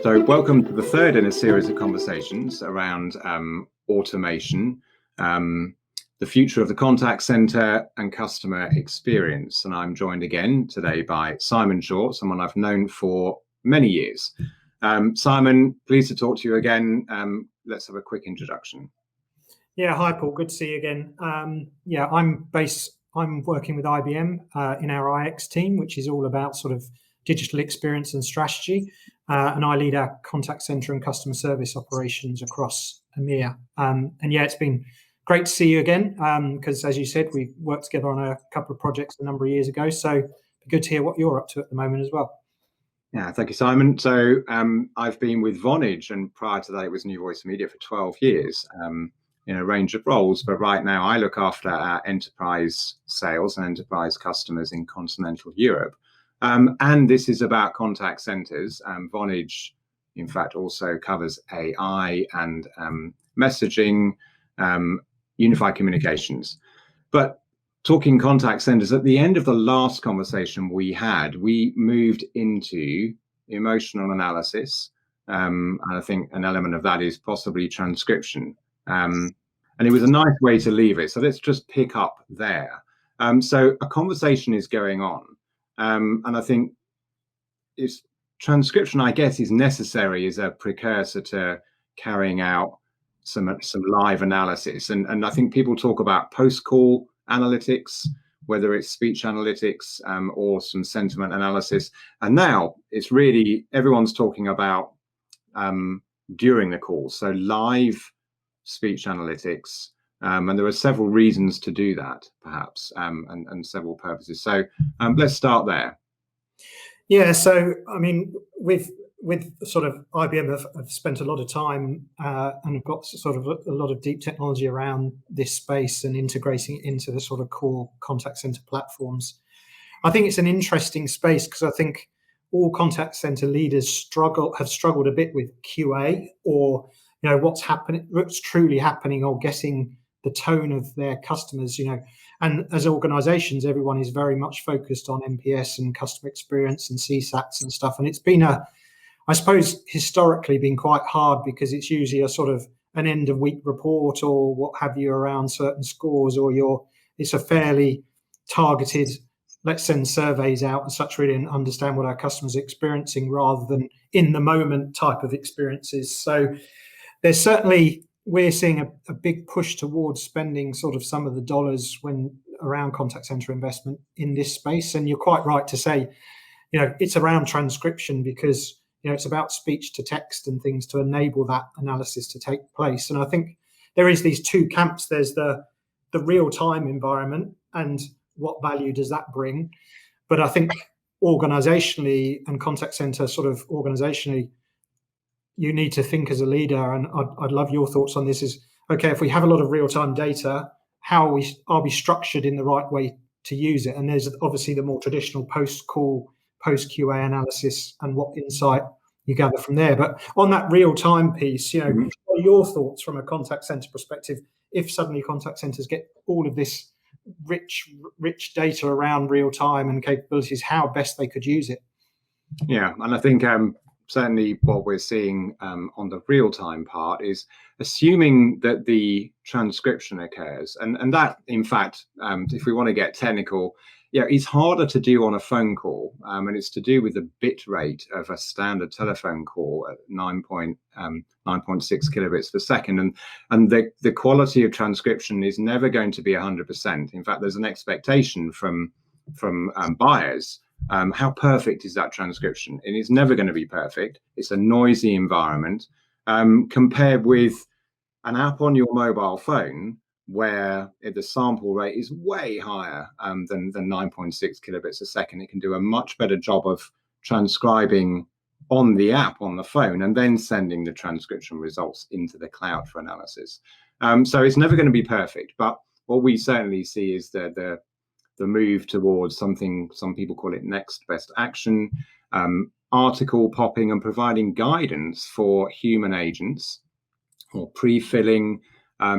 So welcome to the third in a series of conversations around automation, the future of the contact center and customer experience. And I'm joined again today by Simon Short, someone I've known for many years. Simon, pleased to talk to you again. Let's have a quick introduction. Yeah, hi Paul, good to see you again. I'm working with IBM in our IX team, which is all about sort of digital experience and strategy. And I lead our contact center and customer service operations across EMEA. And yeah, it's been great to see you again, because as you said, we worked together on a couple of projects a number of years ago. So good to hear what you're up to at the moment as well. Yeah, thank you, Simon. So I've been with Vonage, and prior to that, it was New Voice Media for 12 years in a range of roles. But right now, I look after our enterprise sales and enterprise customers in continental Europe. And this is about contact centers. Vonage, in fact, also covers AI and messaging, unified communications. But talking contact centers, at the end of the last conversation we had, we moved into emotional analysis. And I think an element of that is possibly transcription. And it was a nice way to leave it. So let's just pick up there. So a conversation is going on. And I think it's transcription, I guess, is necessary as a precursor to carrying out some live analysis. And I think people talk about post-call analytics, whether it's speech analytics or some sentiment analysis. And now it's really, everyone's talking about during the call. So live speech analytics. And there are several reasons to do that, perhaps, and several purposes. So let's start there. Yeah, so I mean, with sort of IBM have spent a lot of time and have got sort of a lot of deep technology around this space and integrating it into the sort of core contact center platforms. I think it's an interesting space because I think all contact center leaders have struggled a bit with QA, or what's truly happening, or getting the tone of their customers, and as organizations, everyone is very much focused on NPS and customer experience and CSATs and stuff. And it's been I suppose historically been quite hard because it's usually a sort of an end of week report or what have you around certain scores, or it's a fairly targeted, let's send surveys out and such really and understand what our customers are experiencing rather than in the moment type of experiences. So there's certainly, we're seeing a big push towards spending sort of some of the dollars around contact center investment in this space. And you're quite right to say, it's around transcription because, it's about speech to text and things to enable that analysis to take place. And I think there is these two camps. There's the real-time environment and what value does that bring? But I think organizationally and contact center sort of organizationally, you need to think as a leader, and I'd love your thoughts on this, is, okay, if we have a lot of real-time data, how are we structured in the right way to use it? And there's obviously the more traditional post-call, post-QA analysis and what insight you gather from there. But on that real-time piece, what are your thoughts from a contact center perspective if suddenly contact centers get all of this rich data around real-time and capabilities, how best they could use it? Yeah, and I think certainly what we're seeing on the real-time part is assuming that the transcription occurs. And that, in fact, if we want to get technical, it's harder to do on a phone call. And it's to do with the bit rate of a standard telephone call at 9.6 kilobits per second. And the quality of transcription is never going to be 100%. In fact, there's an expectation from buyers. How perfect is that transcription? And it's never going to be perfect. It's a noisy environment compared with an app on your mobile phone where the sample rate is way higher than 9.6 kilobits a second. It can do a much better job of transcribing on the app on the phone and then sending the transcription results into the cloud for analysis. So it's never going to be perfect. But what we certainly see is the move towards something, some people call it next best action, article popping and providing guidance for human agents, or pre-filling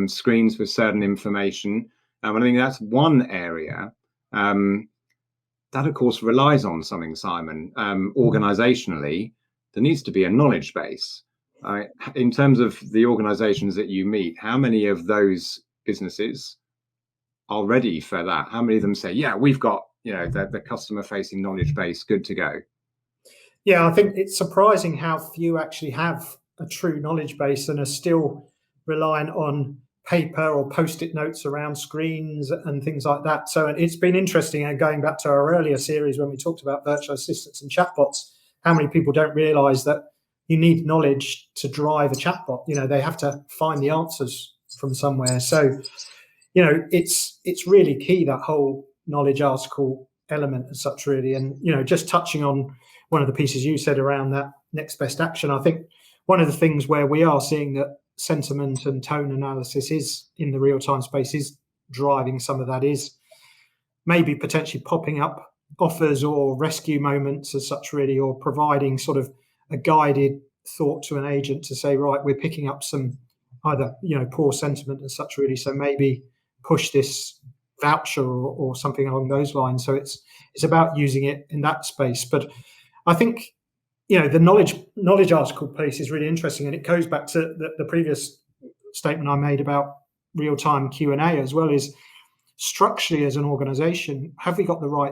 screens with certain information. And I think that's one area that, of course, relies on something, Simon, organizationally, there needs to be a knowledge base. In terms of the organizations that you meet, how many of those businesses are ready for that? How many of them say, yeah, we've got, the customer facing knowledge base good to go? Yeah, I think it's surprising how few actually have a true knowledge base and are still reliant on paper or post-it notes around screens and things like that. So it's been interesting, and going back to our earlier series when we talked about virtual assistants and chatbots, how many people don't realize that you need knowledge to drive a chatbot. They have to find the answers from somewhere. So, it's really key, that whole knowledge article element as such, really. And, just touching on one of the pieces you said around that next best action, I think one of the things where we are seeing that sentiment and tone analysis is in the real-time space is driving some of that, is maybe potentially popping up offers or rescue moments as such, really, or providing sort of a guided thought to an agent to say, right, we're picking up some either, poor sentiment and such, really. So maybe push this voucher or something along those lines. So it's about using it in that space. But I think, the knowledge article piece is really interesting, and it goes back to the previous statement I made about real-time Q&A as well. Is structurally, as an organization, have we got the right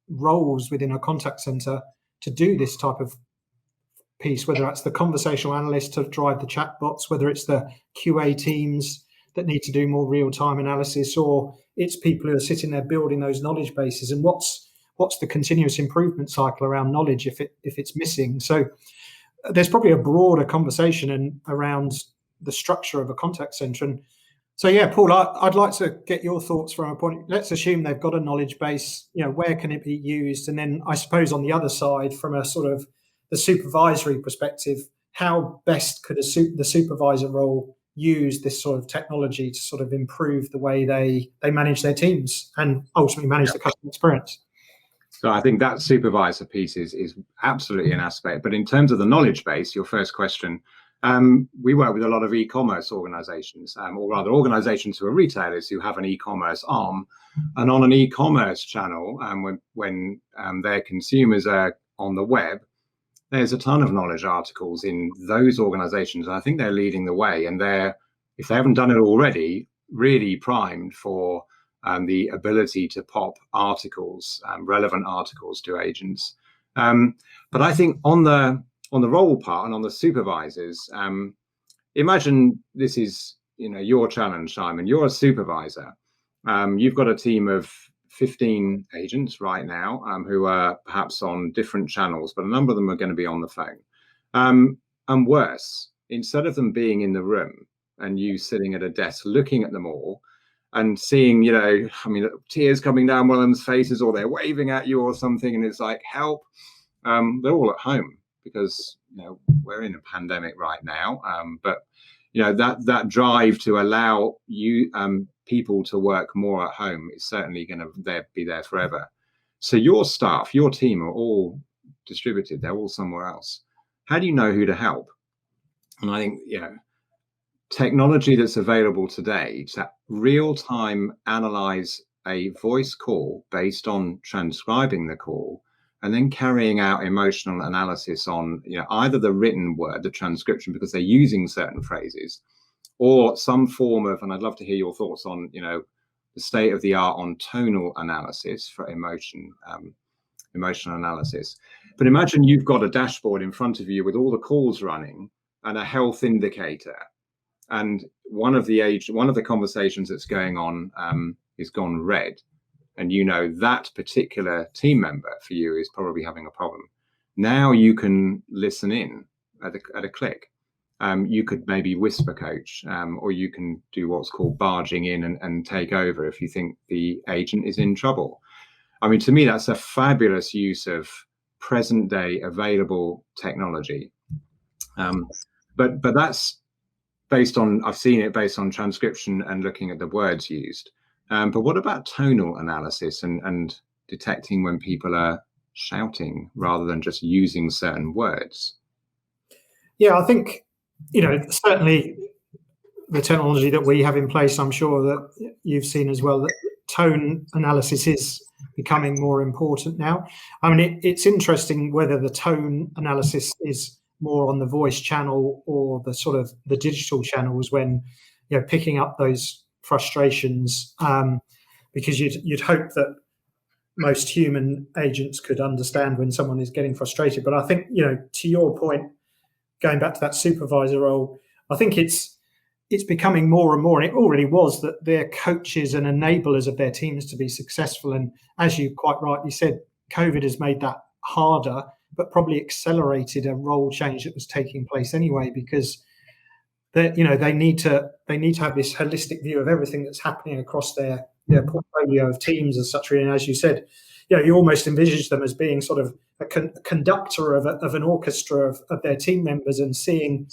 roles within a contact center to do this type of piece, whether that's the conversational analyst to drive the chatbots, whether it's the QA teams that need to do more real-time analysis, or it's people who are sitting there building those knowledge bases, and what's the continuous improvement cycle around knowledge if it's missing. So there's probably a broader conversation around the structure of a contact center. And so, yeah, Paul, I'd like to get your thoughts from a point. Let's assume they've got a knowledge base, where can it be used? And then I suppose on the other side, from a sort of the supervisory perspective, how best could the supervisor role use this sort of technology to sort of improve the way they manage their teams and ultimately manage the customer experience? So I think that supervisor piece is absolutely an aspect. But in terms of the knowledge base, your first question, we work with a lot of e-commerce organizations, or rather organizations who are retailers who have an e-commerce arm. And on an e-commerce channel, when their consumers are on the web, there's a ton of knowledge articles in those organizations. And I think they're leading the way. And if they haven't done it already, really primed for the ability to pop articles, relevant articles to agents. But I think on the role part and on the supervisors, imagine this is your challenge, Simon. You're a supervisor. You've got a team of 15 agents right now who are perhaps on different channels, but a number of them are going to be on the phone. And worse, instead of them being in the room and you sitting at a desk looking at them all, and seeing, tears coming down one of them's faces, or they're waving at you or something, and it's like, help. They're all at home because, we're in a pandemic right now. But, that drive to allow you people to work more at home is certainly going to be there forever. So your staff, your team are all distributed. They're all somewhere else. How do you know who to help? And I think, technology that's available today to real-time analyze a voice call based on transcribing the call and then carrying out emotional analysis on either the written word, the transcription, because they're using certain phrases, or some form of, and I'd love to hear your thoughts on the state of the art on tonal analysis for emotional analysis. But imagine you've got a dashboard in front of you with all the calls running and a health indicator. And one of the conversations that's going on is gone red, and that particular team member for you is probably having a problem. Now you can listen in at a click. You could maybe whisper coach, or you can do what's called barging in and take over if you think the agent is in trouble. I mean, to me, that's a fabulous use of present day available technology. But that's I've seen it based on transcription and looking at the words used. But what about tonal analysis and detecting when people are shouting rather than just using certain words? Yeah, I think, certainly the technology that we have in place, I'm sure that you've seen as well, that tone analysis is becoming more important now. I mean, it's interesting whether the tone analysis is more on the voice channel or the sort of the digital channels when, picking up those frustrations, because you'd hope that most human agents could understand when someone is getting frustrated. But I think, to your point, going back to that supervisor role, I think it's becoming more and more, and it already was, that they're coaches and enablers of their teams to be successful. And as you quite rightly said, COVID has made that harder, but probably accelerated a role change that was taking place anyway, because they need to have this holistic view of everything that's happening across their portfolio of teams as such. And as you said, you almost envisage them as being sort of a conductor of an orchestra of their team members, and seeing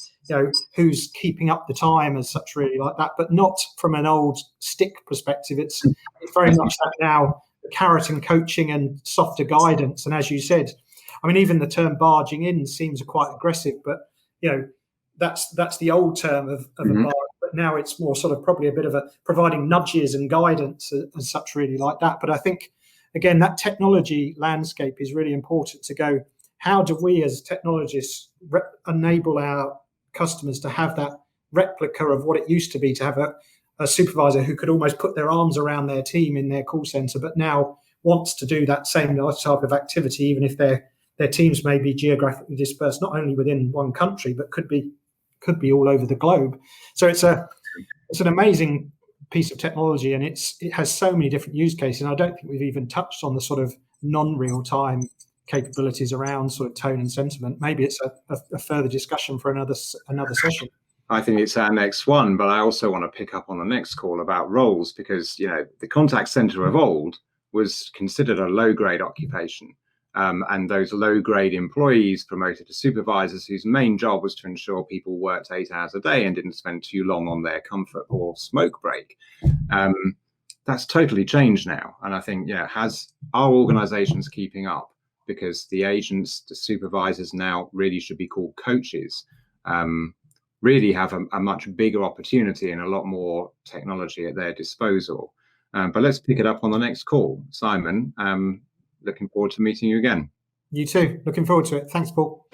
who's keeping up the time as such, really like that, but not from an old stick perspective. It's very much that now, the carrot and coaching and softer guidance. And as you said, I mean, even the term barging in seems quite aggressive, but that's the old term of a barge. But now it's more sort of probably a bit of a providing nudges and guidance as such, really like that. But I think, again, that technology landscape is really important to go, how do we as technologists enable our customers to have that replica of what it used to be, to have a supervisor who could almost put their arms around their team in their call center, but now wants to do that same type of activity, even if their teams may be geographically dispersed, not only within one country, but could be all over the globe. So it's an amazing piece of technology, and it has so many different use cases. And I don't think we've even touched on the sort of non-real-time capabilities around sort of tone and sentiment. Maybe it's a further discussion for another session. I think it's our next one, but I also want to pick up on the next call about roles, because the contact center of old was considered a low-grade occupation. And those low-grade employees promoted to supervisors whose main job was to ensure people worked 8 hours a day and didn't spend too long on their comfort or smoke break. That's totally changed now. And I think, are organizations keeping up? Because the agents, the supervisors now really should be called coaches, really have a much bigger opportunity and a lot more technology at their disposal. But let's pick it up on the next call. Simon, looking forward to meeting you again. You too. Looking forward to it. Thanks, Paul.